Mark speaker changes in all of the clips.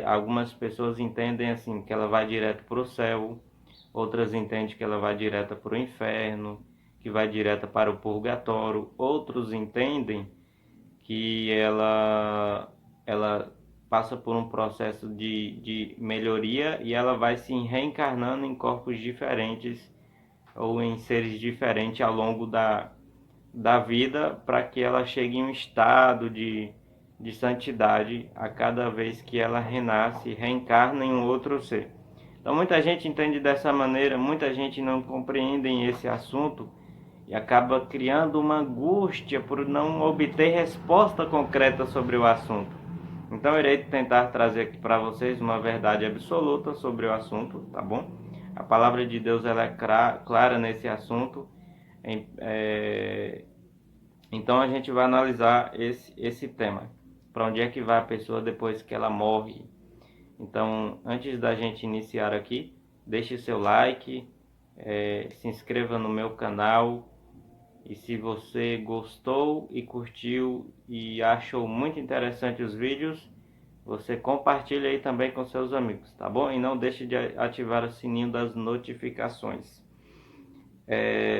Speaker 1: algumas pessoas entendem assim, que ela vai direto para o céu, outras entendem que ela vai direto para o inferno, que vai direto para o purgatório, outros entendem que ela passa por um processo de melhoria e ela vai se reencarnando em corpos diferentes ou em seres diferentes ao longo da vida para que ela chegue em um estado de santidade a cada vez que ela renasce, reencarna em um outro ser. Então muita gente entende dessa maneira, muita gente não compreende esse assunto e acaba criando uma angústia por não obter resposta concreta sobre o assunto. Então eu irei tentar trazer aqui para vocês uma verdade absoluta sobre o assunto, tá bom? A palavra de Deus ela é clara nesse assunto. Então a gente vai analisar esse tema. Para onde é que vai a pessoa depois que ela morre? Então, antes da gente iniciar aqui, deixe seu like, se inscreva no meu canal. E se você gostou e curtiu e achou muito interessante os vídeos, você compartilha aí também com seus amigos, tá bom? E não deixe de ativar o sininho das notificações.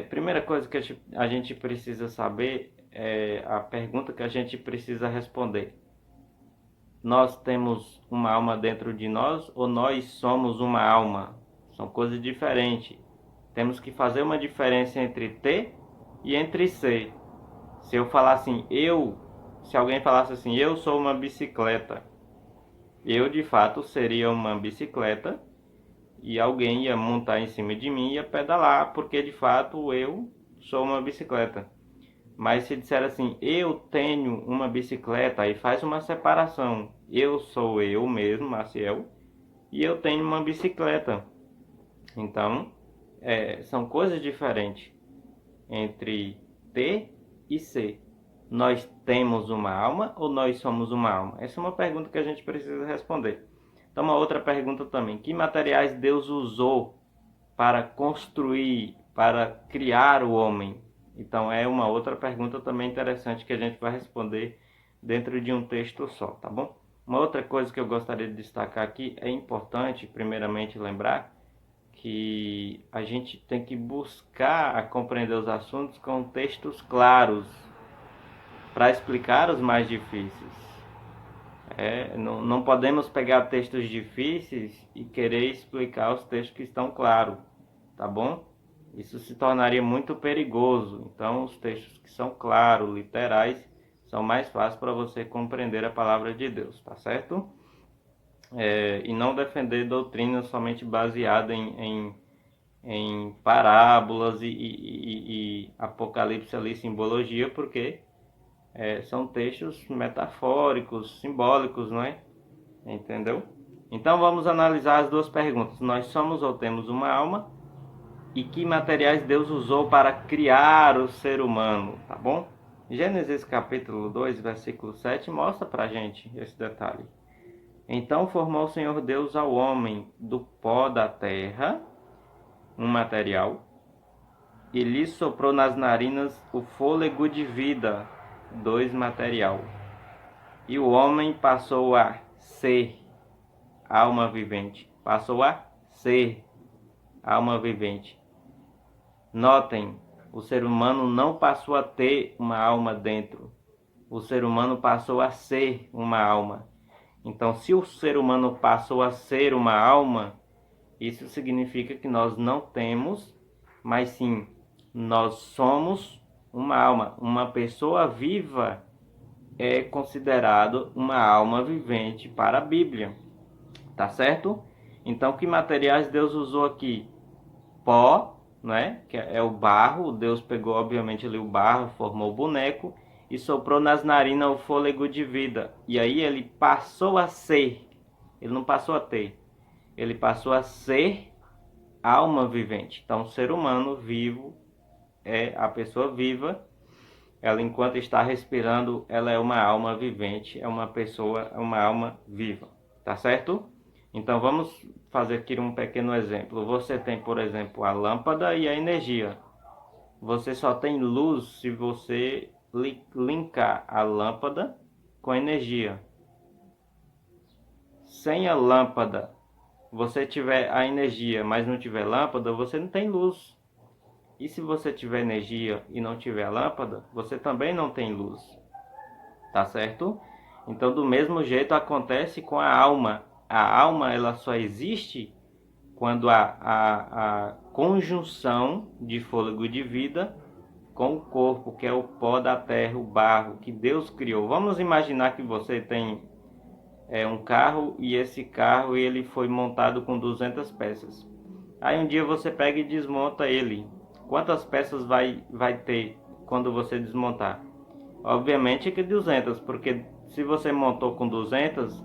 Speaker 1: Primeira coisa que a gente precisa saber é a pergunta que a gente precisa responder. Nós temos uma alma dentro de nós ou nós somos uma alma? São coisas diferentes. Temos que fazer uma diferença entre ter e entre ser. Se eu falar assim, se alguém falasse assim, eu sou uma bicicleta, eu de fato seria uma bicicleta e alguém ia montar em cima de mim e ia pedalar, porque de fato eu sou uma bicicleta. Mas se disser assim, eu tenho uma bicicleta, aí faz uma separação. Eu sou eu mesmo, Maciel, e eu tenho uma bicicleta. Então, são coisas diferentes entre ter e ser. Nós temos uma alma ou nós somos uma alma? Essa é uma pergunta que a gente precisa responder. Então, uma outra pergunta também. Que materiais Deus usou para construir, para criar o homem? Então, é uma outra pergunta também interessante que a gente vai responder dentro de um texto só, tá bom? Uma outra coisa que eu gostaria de destacar aqui, é importante, primeiramente, lembrar que a gente tem que buscar a compreender os assuntos com textos claros para explicar os mais difíceis. Não podemos pegar textos difíceis e querer explicar os textos que estão claros, tá bom? Isso se tornaria muito perigoso. Então, os textos que são claros, literais, são mais fáceis para você compreender a palavra de Deus, tá certo? E não defender doutrina somente baseada em parábolas e apocalipse ali, simbologia, porque são textos metafóricos, simbólicos, não é? Entendeu? Então vamos analisar as duas perguntas. Nós somos ou temos uma alma? E que materiais Deus usou para criar o ser humano, tá bom? Gênesis capítulo 2, versículo 7 mostra pra gente esse detalhe. Então formou o Senhor Deus ao homem do pó da terra, um material, e lhe soprou nas narinas o fôlego de vida, dois material. E o homem passou a ser alma vivente. Passou a ser alma vivente. Notem, o ser humano não passou a ter uma alma dentro. O ser humano passou a ser uma alma. Então, se o ser humano passou a ser uma alma, isso significa que nós não temos, mas sim, nós somos uma alma. Uma pessoa viva é considerado uma alma vivente para a Bíblia. Tá certo? Então, que materiais Deus usou aqui? Pó, né? Que é o barro. Deus pegou, obviamente, ali o barro, formou o boneco e soprou nas narinas o fôlego de vida. E aí ele passou a ser. Ele não passou a ter. Ele passou a ser alma vivente. Então, o ser humano vivo é a pessoa viva. Ela, enquanto está respirando, ela é uma alma vivente, é uma pessoa, é uma alma viva. Tá certo? Então, vamos fazer aqui um pequeno exemplo. Você tem, por exemplo, a lâmpada e a energia. Você só tem luz se você linkar a lâmpada com a energia. sem a lâmpada você tiver a energia, mas não tiver lâmpada, você não tem luz. E se você tiver energia e não tiver lâmpada, você também não tem luz. Tá certo? Então, do mesmo jeito acontece com a alma. A alma, ela só existe quando a conjunção de fôlego de vida com o corpo, que é o pó da terra, o barro que Deus criou. Vamos imaginar que você tem um carro e esse carro ele foi montado com 200 peças. Aí um dia você pega e desmonta ele. Quantas peças vai ter quando você desmontar? Obviamente que 200, porque se você montou com 200,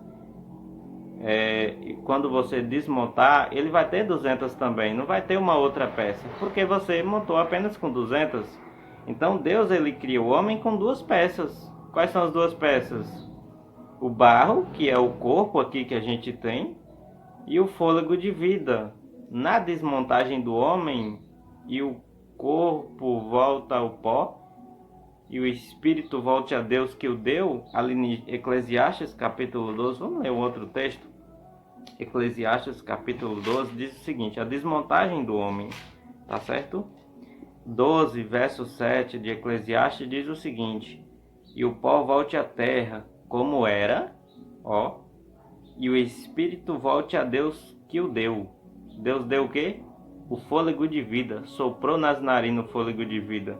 Speaker 1: quando você desmontar, ele vai ter 200 também, não vai ter uma outra peça, porque você montou apenas com 200. Então Deus ele cria o homem com duas peças. Quais são as duas peças? O barro, que é o corpo aqui que a gente tem, e o fôlego de vida. Na desmontagem do homem, e o corpo volta ao pó, e o espírito volte a Deus que o deu, ali em Eclesiastes capítulo 12, vamos ler um outro texto. Eclesiastes capítulo 12 diz o seguinte: a desmontagem do homem, tá certo? 12, verso 7 de Eclesiastes diz o seguinte: e o pó volte à terra como era, ó, e o espírito volte a Deus que o deu. Deus deu o quê? O fôlego de vida, soprou nas narinas o fôlego de vida.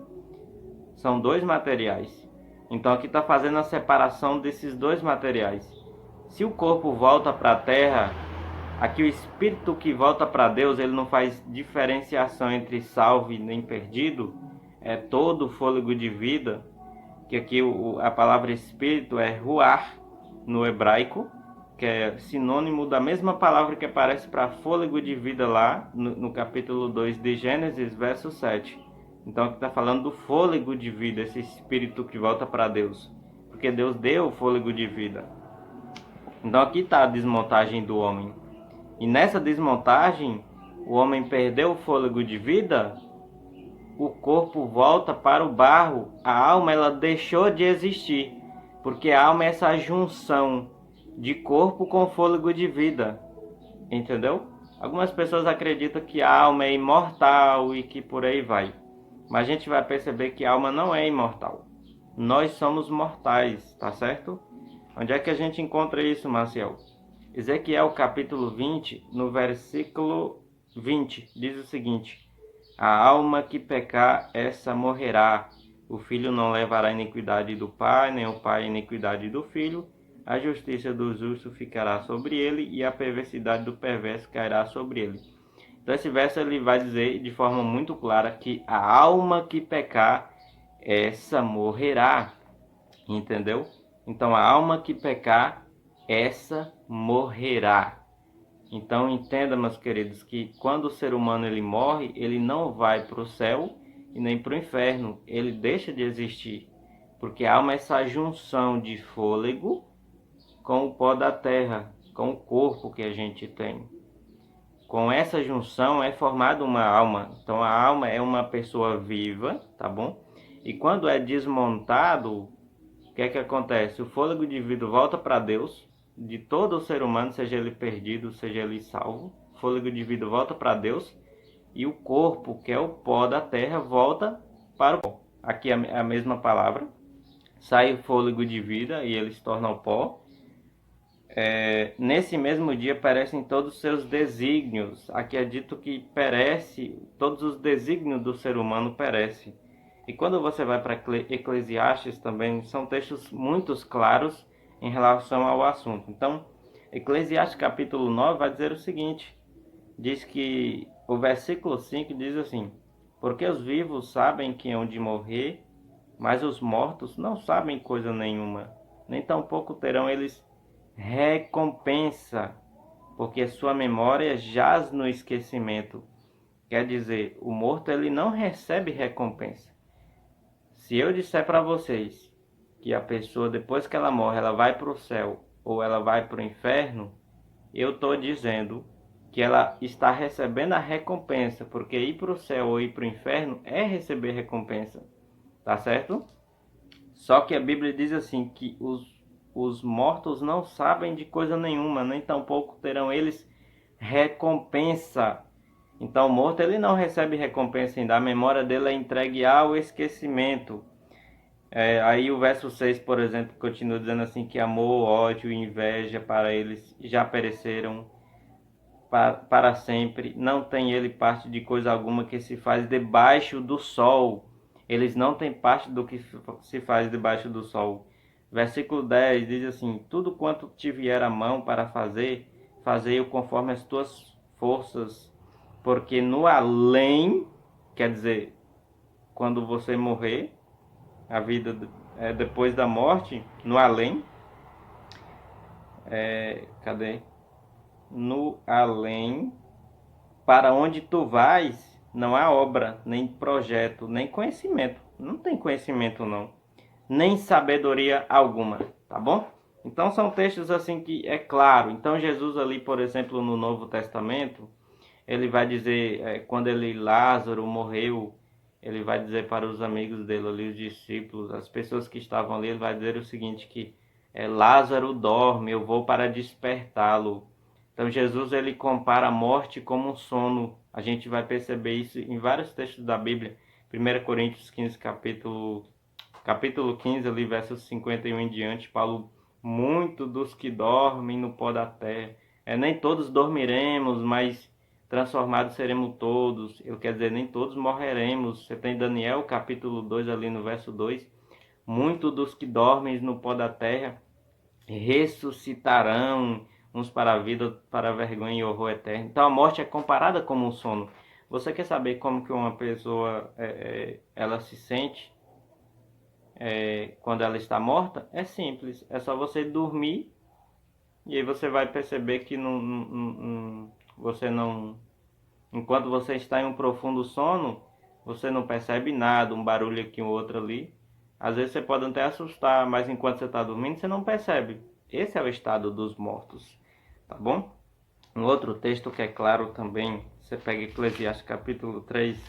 Speaker 1: São dois materiais. Então aqui está fazendo a separação desses dois materiais. Se o corpo volta para a terra, aqui o espírito que volta para Deus, ele não faz diferenciação entre salvo e nem perdido. É todo o fôlego de vida, que aqui a palavra espírito é ruar no hebraico, que é sinônimo da mesma palavra que aparece para fôlego de vida lá no capítulo 2 de Gênesis, verso 7. Então aqui está falando do fôlego de vida, esse espírito que volta para Deus, porque Deus deu o fôlego de vida. Então aqui está a desmontagem do homem. E nessa desmontagem, o homem perdeu o fôlego de vida, o corpo volta para o barro, a alma ela deixou de existir, porque a alma é essa junção de corpo com fôlego de vida, entendeu? Algumas pessoas acreditam que a alma é imortal e que por aí vai. Mas a gente vai perceber que a alma não é imortal. Nós somos mortais, tá certo? Onde é que a gente encontra isso, Marcial? Ezequiel capítulo 20, no versículo 20, diz o seguinte: a alma que pecar, essa morrerá. O filho não levará a iniquidade do pai, nem o pai a iniquidade do filho. A justiça do justo ficará sobre ele, e a perversidade do perverso cairá sobre ele. Então esse verso ele vai dizer de forma muito clara que a alma que pecar, essa morrerá, entendeu? Então a alma que pecar, essa morrerá. Então entenda, meus queridos, que quando o ser humano ele morre, ele não vai para o céu e nem para o inferno, ele deixa de existir, porque a alma é essa junção de fôlego com o pó da terra, com o corpo que a gente tem. Com essa junção é formada uma alma. Então a alma é uma pessoa viva, tá bom? E quando é desmontado, o que é que acontece? O fôlego de vida volta para Deus, de todo o ser humano, seja ele perdido, seja ele salvo. O fôlego de vida volta para Deus e o corpo, que é o pó da terra, volta para o pó. Aqui é a mesma palavra. Sai o fôlego de vida e ele se torna o pó. Nesse mesmo dia perecem todos os seus desígnios. Aqui é dito que perece, todos os desígnios do ser humano perecem. E quando você vai para Eclesiastes também, são textos muito claros em relação ao assunto. Então, Eclesiastes capítulo 9 vai dizer o seguinte, diz que o versículo 5 diz assim: porque os vivos sabem que hão de morrer, mas os mortos não sabem coisa nenhuma, nem tampouco terão eles recompensa, porque sua memória jaz no esquecimento. Quer dizer, o morto ele não recebe recompensa. Se eu disser para vocês que a pessoa depois que ela morre, ela vai para o céu ou ela vai para o inferno, eu estou dizendo que ela está recebendo a recompensa, porque ir para o céu ou ir para o inferno é receber recompensa, tá certo? Só que a Bíblia diz assim que os mortos não sabem de coisa nenhuma, nem tampouco terão eles recompensa. Então o morto ele não recebe recompensa ainda, a memória dele é entregue ao esquecimento. Aí o verso 6, por exemplo, continua dizendo assim que amor, ódio e inveja para eles já pereceram para sempre. Não tem ele parte de coisa alguma que se faz debaixo do sol. Eles não têm parte do que se faz debaixo do sol. Versículo 10 diz assim: tudo quanto te vier a mão para fazer, fazei-o conforme as tuas forças, porque no além, quer dizer, quando você morrer, a vida é depois da morte, no além, cadê? No além, para onde tu vais, não há obra, nem projeto, nem conhecimento. Não tem conhecimento não, nem sabedoria alguma, tá bom? Então são textos assim que é claro. Então Jesus ali, por exemplo, no Novo Testamento, ele vai dizer, quando Lázaro morreu, ele vai dizer para os amigos dele ali, os discípulos, as pessoas que estavam ali, ele vai dizer o seguinte, que Lázaro dorme, eu vou para despertá-lo. Então Jesus ele compara a morte como um sono. A gente vai perceber isso em vários textos da Bíblia. 1 Coríntios 15, capítulo 15, ali, versos 51 em diante, Paulo, muito dos que dormem no pó da terra. Nem todos dormiremos, mas transformados seremos todos. Eu quero dizer, nem todos morreremos. Você tem Daniel, capítulo 2, ali no verso 2. Muito dos que dormem no pó da terra ressuscitarão, uns para a vida, outros para a vergonha e horror eterno. Então a morte é comparada como um sono. Você quer saber como que uma pessoa ela se sente quando ela está morta? É simples, é só você dormir e aí você vai perceber que você não, enquanto você está em um profundo sono, você não percebe nada, um barulho aqui, um outro ali. Às vezes você pode até assustar, mas enquanto você está dormindo, você não percebe. Esse é o estado dos mortos, tá bom? Um outro texto que é claro também, você pega Eclesiastes capítulo 3,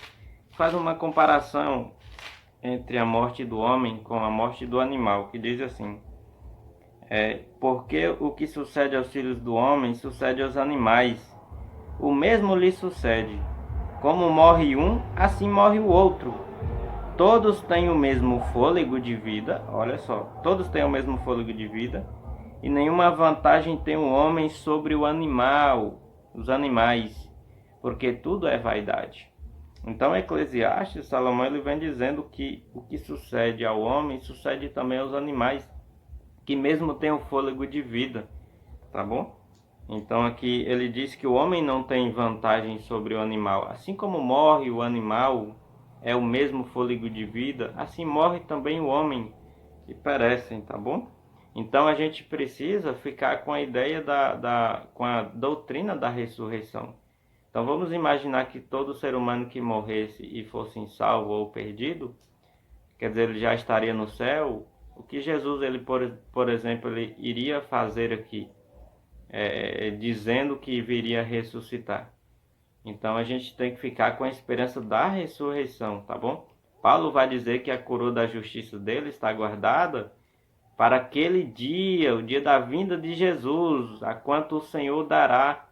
Speaker 1: faz uma comparação entre a morte do homem com a morte do animal, que diz assim: porque o que sucede aos filhos do homem sucede aos animais, o mesmo lhe sucede. Como morre um, assim morre o outro. Todos têm o mesmo fôlego de vida, olha só, todos têm o mesmo fôlego de vida, e nenhuma vantagem tem o homem sobre o animal, os animais, porque tudo é vaidade. Então, Eclesiastes, Salomão, ele vem dizendo que o que sucede ao homem sucede também aos animais, que mesmo têm o fôlego de vida, tá bom? Então aqui ele diz que o homem não tem vantagem sobre o animal. Assim como morre o animal, é o mesmo fôlego de vida, assim morre também o homem, e perecem, tá bom? Então a gente precisa ficar com a ideia com a doutrina da ressurreição. Então vamos imaginar que todo ser humano que morresse e fosse salvo ou perdido, quer dizer, ele já estaria no céu. O que Jesus, ele por exemplo, ele iria fazer aqui? Dizendo que viria ressuscitar. Então a gente tem que ficar com a esperança da ressurreição, tá bom? Paulo vai dizer que a coroa da justiça dele está guardada para aquele dia, o dia da vinda de Jesus, a quanto o Senhor dará,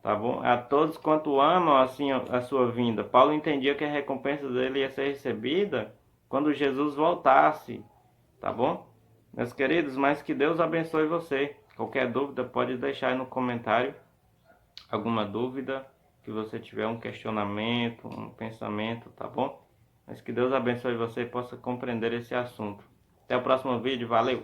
Speaker 1: tá bom? A todos quanto amam assim a sua vinda. Paulo entendia que a recompensa dele ia ser recebida quando Jesus voltasse, tá bom? Meus queridos, mas que Deus abençoe você. Qualquer dúvida pode deixar aí no comentário. Alguma dúvida que você tiver, um questionamento, um pensamento, tá bom? Mas que Deus abençoe você e possa compreender esse assunto. Até o próximo vídeo, valeu!